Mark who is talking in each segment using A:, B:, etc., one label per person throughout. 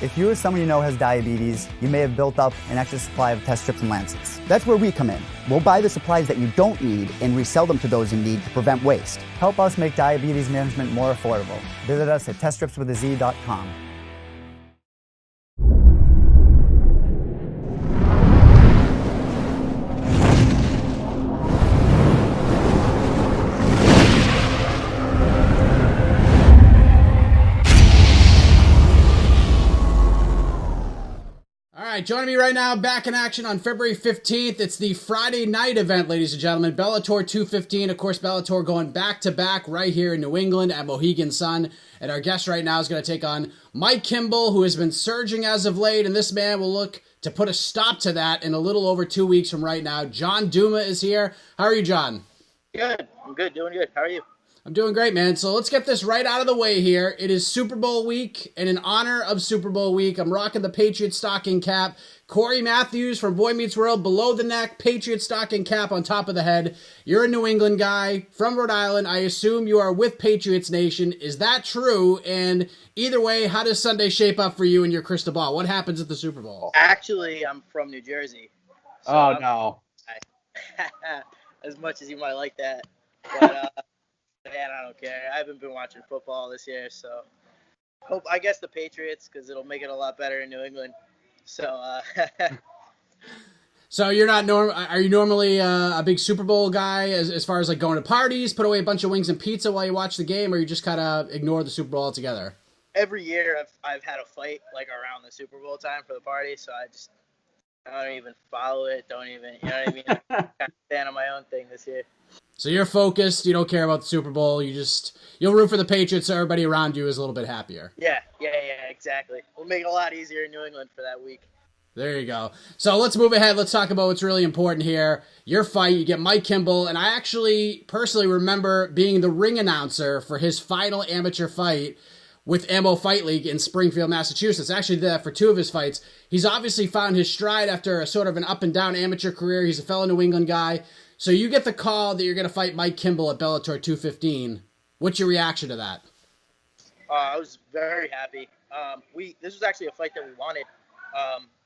A: If you or someone you know has diabetes, you may have built up an extra supply of test strips and lancets. That's where we come in. We'll buy the supplies that you don't need and resell them to those in need to prevent waste. Help us make diabetes management more affordable. Visit us at teststripswithaz.com.
B: All right, joining me right now, back in action on February 15th. It's the Friday night event, ladies and gentlemen. Bellator 215. Of course, Bellator going back-to-back right here in New England at Mohegan Sun. And our guest right now is going to take on Mike Kimbel, who has been surging as of late. And this man will look to put a stop to that in a little over 2 weeks from right now. John Douma is here. How are you, John?
C: Good. I'm good. Doing good. How are you?
B: I'm doing great, man. So let's get this right out of the way here. It is Super Bowl week, and in honor of Super Bowl week, I'm rocking the Patriots stocking cap. Corey Matthews from Boy Meets World, below the neck, Patriots stocking cap on top of the head. You're a New England guy from Rhode Island. I assume you are with Patriots Nation. Is that true? And either way, how does Sunday shape up for you in your crystal ball? What happens at the Super Bowl?
C: Actually, I'm from New Jersey.
D: So no.
C: As much as you might like that. But, man, I don't care. I haven't been watching football this year, so I guess the Patriots, because it'll make it a lot better in New England. So,
B: So you're not are you normally a big Super Bowl guy as far as like going to parties, put away a bunch of wings and pizza while you watch the game, or you just kind of ignore the Super Bowl altogether?
C: Every year I've had a fight like around the Super Bowl time for the party, so I don't even follow it. Don't even, you know what I mean? I'm kind of fan of my own thing this year.
B: So you're focused. You don't care about the Super Bowl. You'll root for the Patriots so everybody around you is a little bit happier.
C: Yeah, exactly. We'll make it a lot easier in New England for that week.
B: There you go. So let's move ahead. Let's talk about what's really important here. Your fight, you get Mike Kimbel, and I actually personally remember being the ring announcer for his final amateur fight with Ammo Fight League in Springfield, Massachusetts. Actually did that for two of his fights. He's obviously found his stride after a sort of an up-and-down amateur career. He's a fellow New England guy. So you get the call that you're going to fight Mike Kimbel at Bellator 215. What's your reaction to that?
C: I was very happy. This was actually a fight that we wanted.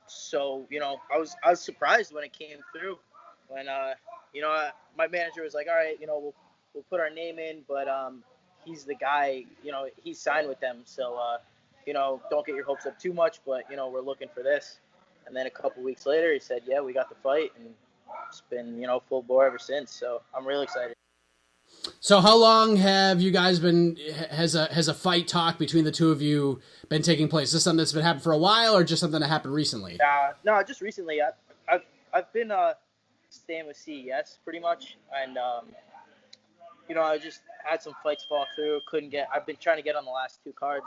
C: So, you know, I was surprised when it came through. When, my manager was like, all right, you know, we'll put our name in, but he's the guy, you know, he's signed with them. So, you know, don't get your hopes up too much, but, you know, we're looking for this. And then a couple weeks later, he said, yeah, we got the fight. And it's been, you know, full bore ever since. So I'm really excited.
B: So how long have you guys has a fight talk between the two of you been taking place? Is this something that's been happening for a while or just something that happened recently?
C: No, just recently. I've been staying with CES pretty much. And, you know, I just had some fights fall through. I've been trying to get on the last two cards.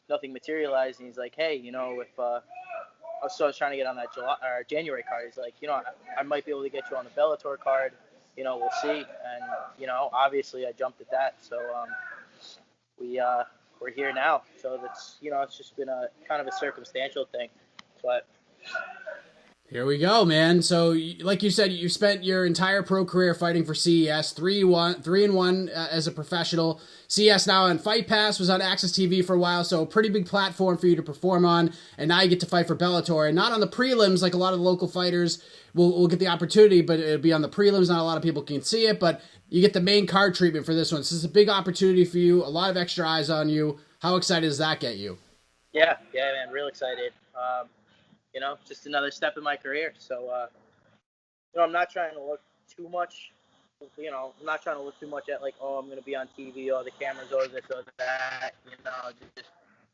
C: Nothing materialized. And he's like, hey, you know, I was trying to get on that January card. He's like, you know, I might be able to get you on the Bellator card. You know, we'll see. And, you know, obviously I jumped at that. So we're here now. So that's, you know, it's just been a kind of a circumstantial thing. But
B: here we go, man. So, like you said, you spent your entire pro career fighting for CES, 3-1 as a professional. CES now on Fight Pass, was on Access TV for a while, so a pretty big platform for you to perform on. And now you get to fight for Bellator, and not on the prelims like a lot of the local fighters will get the opportunity, but it'll be on the prelims. Not a lot of people can see it, but you get the main card treatment for this one. So this is a big opportunity for you. A lot of extra eyes on you. How excited does that get you?
C: Yeah, man, real excited. You know, just another step in my career. So, you know, I'm not trying to look too much, you know, I'm not trying to look too much at like, oh, I'm going to be on TV or the cameras or this or that, you know,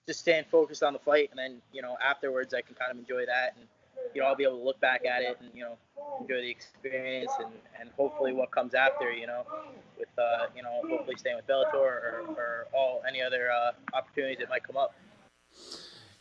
C: just staying focused on the fight. And then, you know, afterwards I can kind of enjoy that and, you know, I'll be able to look back at it and, you know, enjoy the experience and hopefully what comes after, you know, with, you know, hopefully staying with Bellator or any other opportunities that might come up.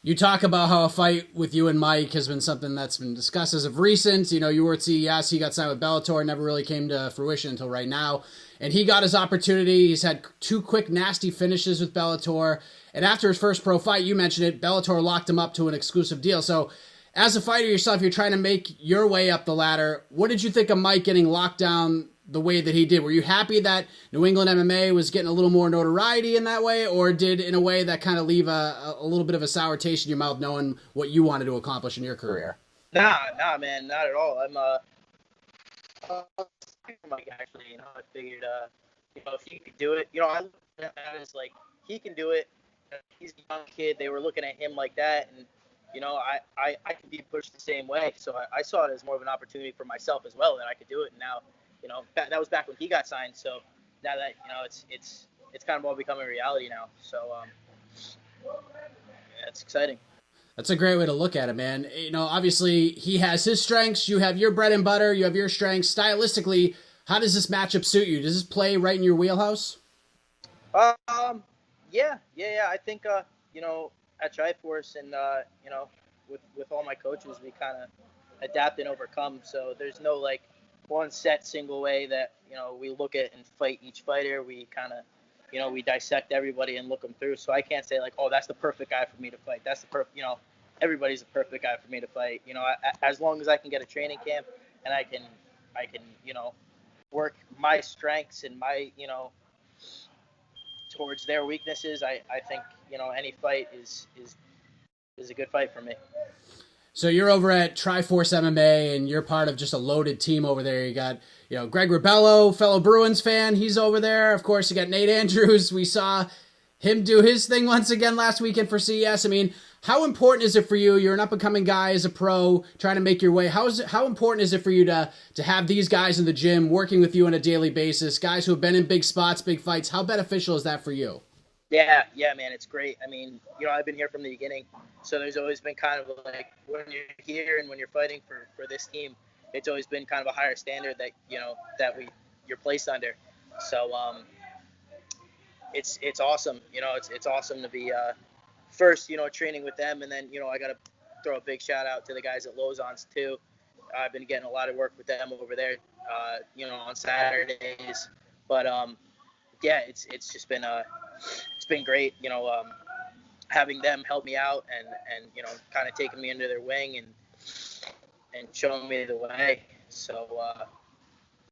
B: You talk about how a fight with you and Mike has been something that's been discussed as of recent. You know, you were at CES, he got signed with Bellator, never really came to fruition until right now. And he got his opportunity. He's had two quick, nasty finishes with Bellator. And after his first pro fight, you mentioned it, Bellator locked him up to an exclusive deal. So as a fighter yourself, you're trying to make your way up the ladder. What did you think of Mike getting locked down the way that he did? Were you happy that New England MMA was getting a little more notoriety in that way, or did in a way that kind of leave a little bit of a sour taste in your mouth knowing what you wanted to accomplish in your career?
C: Nah, man, not at all. I'm Mike, actually, I figured, if he could do it, I look at that as like he can do it. He's a young kid. They were looking at him like that, and I can be pushed the same way. So I saw it as more of an opportunity for myself as well that I could do it. And now, that was back when he got signed. So now that it's kind of all becoming reality now. So yeah, it's exciting.
B: That's a great way to look at it, man. Obviously he has his strengths. You have your bread and butter. You have your strengths. Stylistically, how does this matchup suit you? Does this play right in your wheelhouse?
C: Yeah. I think, at Triforce and, with all my coaches, we kind of adapt and overcome. So there's no like one set single way that, we look at and fight each fighter. We kind of, we dissect everybody and look them through. So I can't say like, oh, that's the perfect guy for me to fight. That's the perfect, everybody's a perfect guy for me to fight. As long as I can get a training camp and I can, work my strengths and my, towards their weaknesses, I think, any fight is a good fight for me.
B: So you're over at Triforce MMA, and you're part of just a loaded team over there. You got, Greg Ribello, fellow Bruins fan. He's over there. Of course, you got Nate Andrews. We saw him do his thing once again last weekend for CES. I mean, how important is it for you? You're an up-and-coming guy as a pro trying to make your way. How important is it for you to have these guys in the gym working with you on a daily basis, guys who have been in big spots, big fights? How beneficial is that for you?
C: Yeah, man, it's great. I mean, I've been here from the beginning, so there's always been kind of like when you're here and when you're fighting for this team, it's always been kind of a higher standard that you're placed under. So it's awesome. It's awesome to be first, training with them, and then I got to throw a big shout out to the guys at Lozon's too. I've been getting a lot of work with them over there, on Saturdays, but yeah, it's just been it's been great, having them help me out and kind of taking me under their wing and showing me the way. So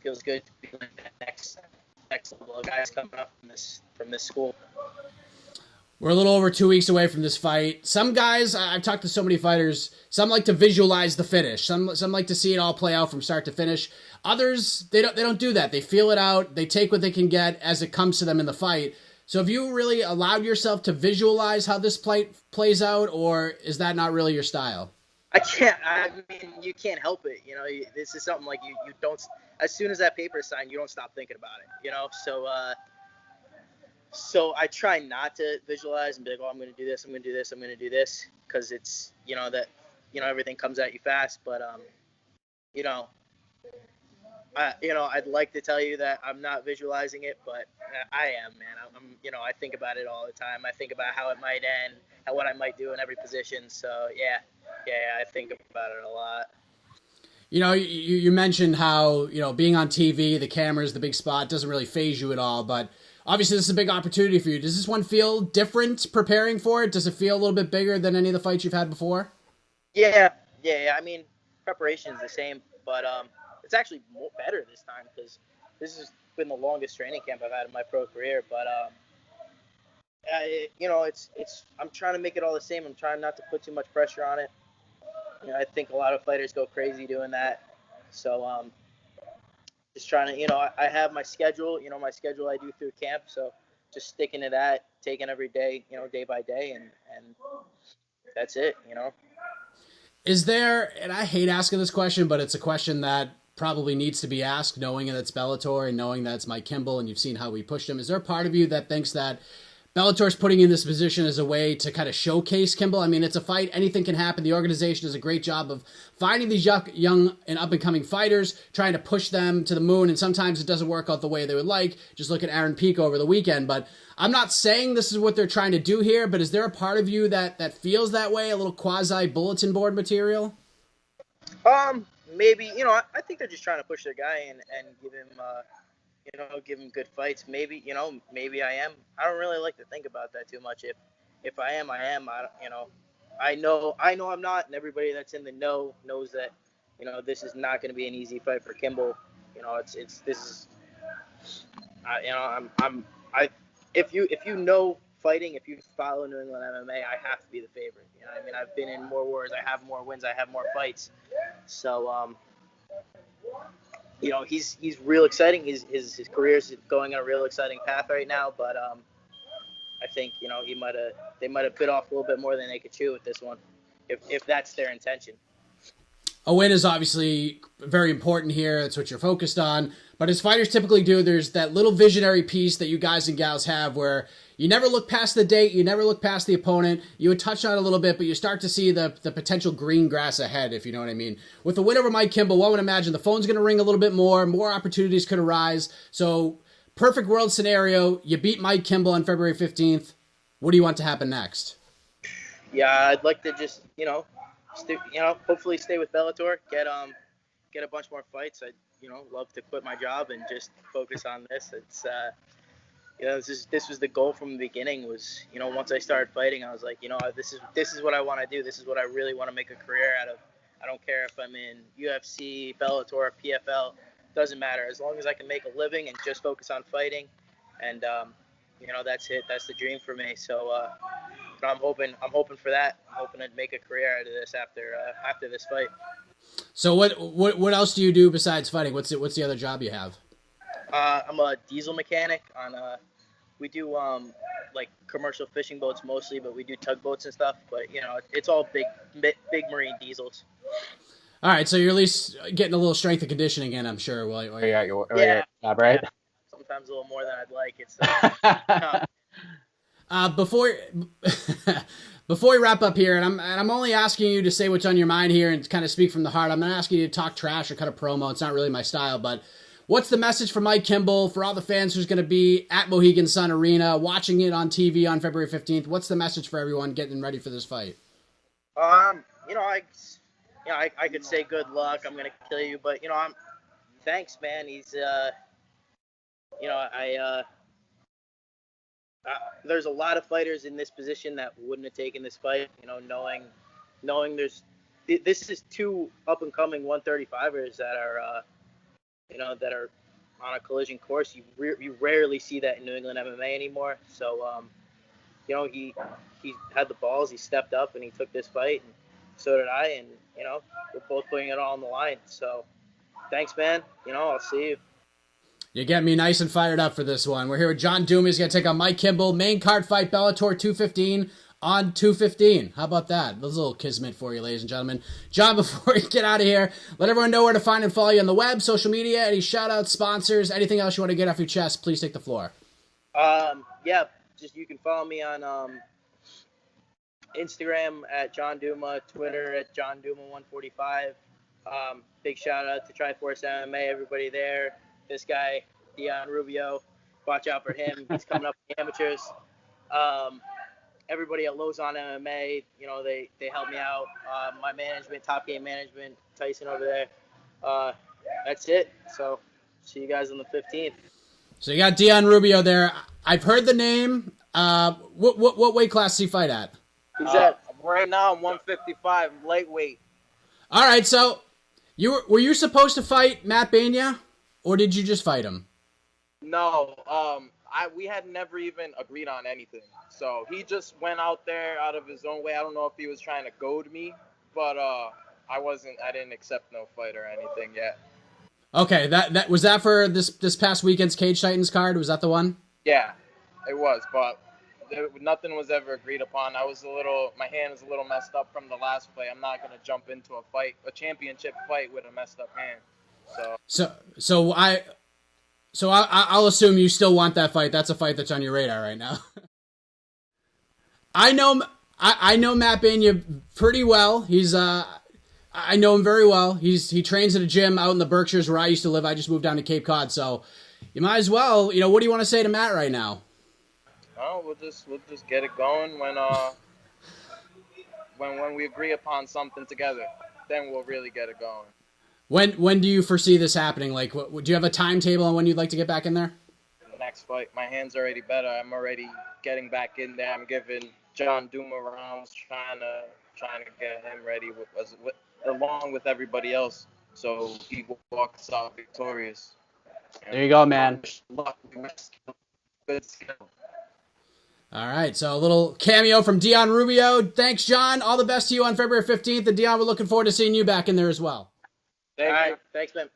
C: feels good to be like that next level of guys coming up from this school.
B: We're a little over 2 weeks away from this fight. Some guys, I've talked to so many fighters, some like to visualize the finish. Some like to see it all play out from start to finish. Others, they don't do that. They feel it out. They take what they can get as it comes to them in the fight. So have you really allowed yourself to visualize how this plays out, or is that not really your style?
C: I can't. I mean, you can't help it. This is something like you don't. As soon as that paper is signed, you don't stop thinking about it. So I try not to visualize and be like, oh, I'm going to do this, I'm going to do this, I'm going to do this, because it's that everything comes at you fast. But I'd like to tell you that I'm not visualizing it, but I am, man. I'm I think about it all the time. I think about how it might end, and what I might do in every position. So yeah, I think about it a lot.
B: You mentioned how, being on TV, the cameras, the big spot doesn't really faze you at all, but obviously this is a big opportunity for you. Does this one feel different preparing for it? Does it feel a little bit bigger than any of the fights you've had before?
C: Yeah. I mean, preparation is the same, but it's actually better this time because this has been the longest training camp I've had in my pro career. But I'm trying to make it all the same. I'm trying not to put too much pressure on it. I think a lot of fighters go crazy doing that. So just trying to, I have my schedule. My schedule I do through camp. So just sticking to that, taking every day, day by day, and that's it.
B: Is there, and I hate asking this question, but it's a question that probably needs to be asked, knowing that it's Bellator and knowing that it's Mike Kimbel and you've seen how we pushed him. Is there a part of you that thinks that Bellator's putting you in this position as a way to kind of showcase Kimbel? I mean, it's a fight. Anything can happen. The organization does a great job of finding these young and up-and-coming fighters, trying to push them to the moon, and sometimes it doesn't work out the way they would like. Just look at Aaron Pico over the weekend. But I'm not saying this is what they're trying to do here, but is there a part of you that feels that way, a little quasi-bulletin board material?
C: Maybe, I think they're just trying to push their guy and give him give him good fights. Maybe, maybe I am. I don't really like to think about that too much. If I am, I am. I know I'm not, and everybody that's in the know knows that, this is not going to be an easy fight for Kimbel. You know, it's this is you know, I if you know fighting, if you follow New England MMA, I have to be the favorite. You know, I mean, I've been in more wars, I have more wins, I have more fights. So you know, he's real exciting. His career is going on a real exciting path right now. But I think, you know, they might have bit off a little bit more than they could chew with this one, if that's their intention.
B: A win is obviously very important here. That's what you're focused on. But as fighters typically do, there's that little visionary piece that you guys and gals have where you never look past the date, you never look past the opponent. You would touch on it a little bit, but you start to see the potential green grass ahead, if you know what I mean. With the win over Mike Kimbel, one would imagine the phone's going to ring a little bit more opportunities could arise. So, perfect world scenario, you beat Mike Kimbel on February 15th. What do you want to happen next?
C: Yeah, I'd like to just, hopefully stay with Bellator, get a bunch more fights. I'd, love to quit my job and just focus on this. It's, this was the goal from the beginning. Was, once I started fighting, I was like, this is what I want to do. This is what I really want to make a career out of. I don't care if I'm in UFC, Bellator, PFL, doesn't matter. As long as I can make a living and just focus on fighting, and that's it. That's the dream for me. So I'm hoping for that. I'm hoping to make a career out of this after this fight.
B: So what else do you do besides fighting? What's the other job you have?
C: I'm a diesel mechanic on we do like commercial fishing boats mostly, but we do tugboats and stuff. But it's all big marine diesels.
B: All right, so you're at least getting a little strength and conditioning in, I'm sure. While you're at your
C: job, right? Yeah. Sometimes a little more than I'd like. It's
B: before we wrap up here, and I'm only asking you to say what's on your mind here and kind of speak from the heart. I'm not asking you to talk trash or cut a promo. It's not really my style, but what's the message for Mike Kimbel, for all the fans who's going to be at Mohegan Sun Arena, watching it on TV on February 15th? What's the message for everyone getting ready for this fight?
C: I could say good luck. I'm gonna kill you, but thanks, man. He's there's a lot of fighters in this position that wouldn't have taken this fight. Knowing this is two up and coming 135ers that are that are on a collision course. You rarely see that in New England MMA anymore. So he had the balls. He stepped up and he took this fight, and so did I. And we're both putting it all on the line. So thanks, man. I'll see you.
B: You get me nice and fired up for this one. We're here with John Douma. He's going to take on Mike Kimbel. Main card fight, Bellator 215 on 215. How about that? That's a little kismet for you, ladies and gentlemen. John, before you get out of here, let everyone know where to find and follow you on the web, social media, any shout-outs, sponsors, anything else you want to get off your chest, please take the floor.
C: Just you can follow me on Instagram at John Douma, Twitter at John Douma 145. Big shout-out to Triforce MMA, everybody there. This guy, Dion Rubio, watch out for him. He's coming up in the amateurs. Everybody at Lozon MMA, they help me out. My management, Top Game Management, Tyson over there. That's it. So, see you guys on the 15th.
B: So you got Dion Rubio there. I've heard the name. What weight class does he fight at?
C: He's at
D: right now I'm 155, lightweight.
B: All right, so were you supposed to fight Matt Bienia? Or did you just fight him?
D: No, we had never even agreed on anything. So he just went out there out of his own way. I don't know if he was trying to goad me, but I didn't accept no fight or anything yet.
B: Okay, that was that for this past weekend's Cage Titans card? Was that the one?
D: Yeah, it was, but nothing was ever agreed upon. My hand was a little messed up from the last fight. I'm not gonna jump into a championship fight with a messed up hand.
B: So I'll assume you still want that fight. That's a fight that's on your radar right now. I know Matt Bienia pretty well. I know him very well. He trains at a gym out in the Berkshires where I used to live. I just moved down to Cape Cod, so you might as well. What do you want to say to Matt right now?
D: Oh, we'll just get it going when we agree upon something together. Then we'll really get it going.
B: When do you foresee this happening? Like, do you have a timetable on when you'd like to get back in there?
D: The next fight, my hand's already better. I'm already getting back in there. I'm giving John Douma rounds, trying to get him ready along with everybody else. so he walks out victorious.
B: There you go, man.
D: Luck, good skill.
B: All right, so a little cameo from Dion Rubio. Thanks, John. All the best to you on February 15th. And Dion, we're looking forward to seeing you back in there as well.
C: All right, thanks, man.